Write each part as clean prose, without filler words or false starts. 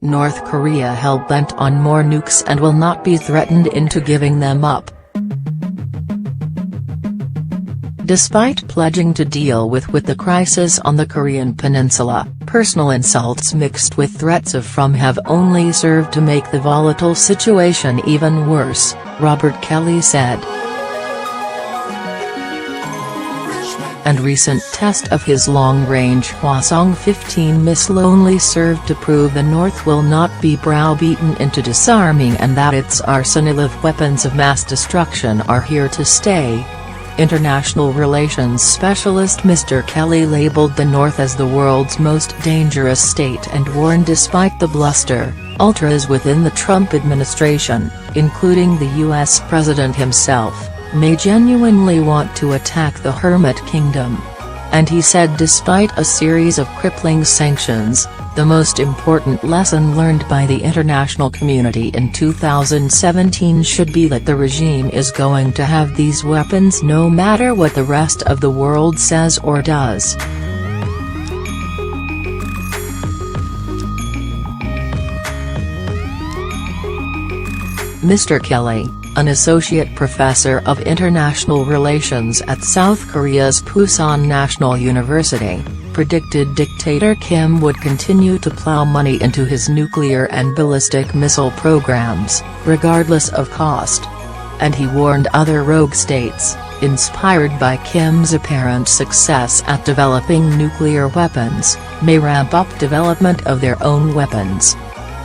North Korea hell-bent on more nukes and will not be threatened into giving them up. Despite pledging to deal with the crisis on the Korean peninsula, personal insults mixed with threats of have only served to make the volatile situation even worse, Robert Kelly said. And recent test of his long-range Hwasong-15 missile only served to prove the North will not be browbeaten into disarming and that its arsenal of weapons of mass destruction are here to stay. International relations specialist Mr. Kelly labeled the North as the world's most dangerous state and warned despite the bluster, ultras within the Trump administration, including the U.S. president himself, may genuinely want to attack the Hermit Kingdom. And he said despite a series of crippling sanctions, the most important lesson learned by the international community in 2017 should be that the regime is going to have these weapons no matter what the rest of the world says or does. Mr. Kelly, an associate professor of international relations at South Korea's Pusan National University, predicted dictator Kim would continue to plow money into his nuclear and ballistic missile programs, regardless of cost. And he warned other rogue states, inspired by Kim's apparent success at developing nuclear weapons, may ramp up development of their own weapons.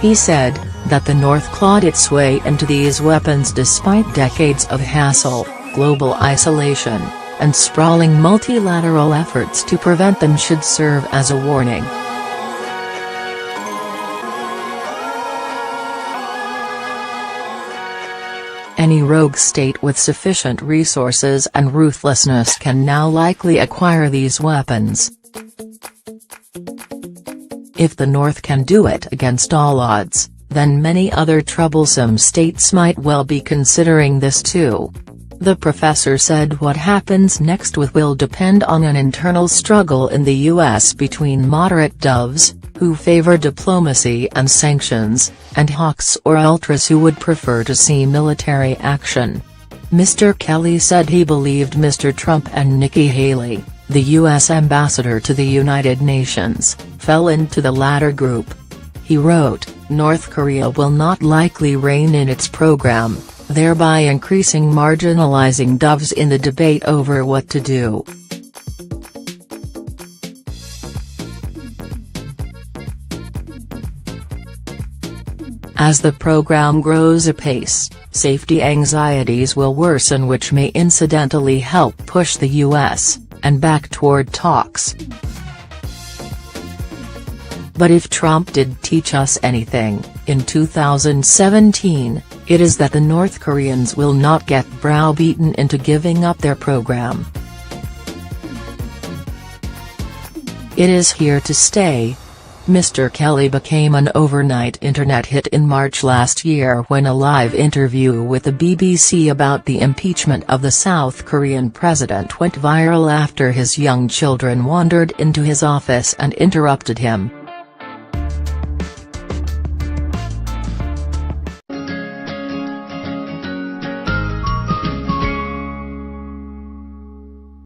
He said that the North clawed its way into these weapons despite decades of hassle, global isolation, and sprawling multilateral efforts to prevent them should serve as a warning. Any rogue state with sufficient resources and ruthlessness can now likely acquire these weapons. If the North can do it against all odds, then many other troublesome states might well be considering this too. The professor said what happens next will depend on an internal struggle in the U.S. between moderate doves, who favor diplomacy and sanctions, and hawks or ultras who would prefer to see military action. Mr. Kelly said he believed Mr. Trump and Nikki Haley, the U.S. ambassador to the United Nations, fell into the latter group. He wrote, "North Korea will not likely rein in its program, thereby increasing marginalizing doves in the debate over what to do." As the program grows apace, safety anxieties will worsen, which may incidentally help push the U.S. and back toward talks. But if Trump did teach us anything, in 2017, it is that the North Koreans will not get browbeaten into giving up their program. It is here to stay. Mr. Kelly became an overnight internet hit in March last year when a live interview with the BBC about the impeachment of the South Korean president went viral after his young children wandered into his office and interrupted him.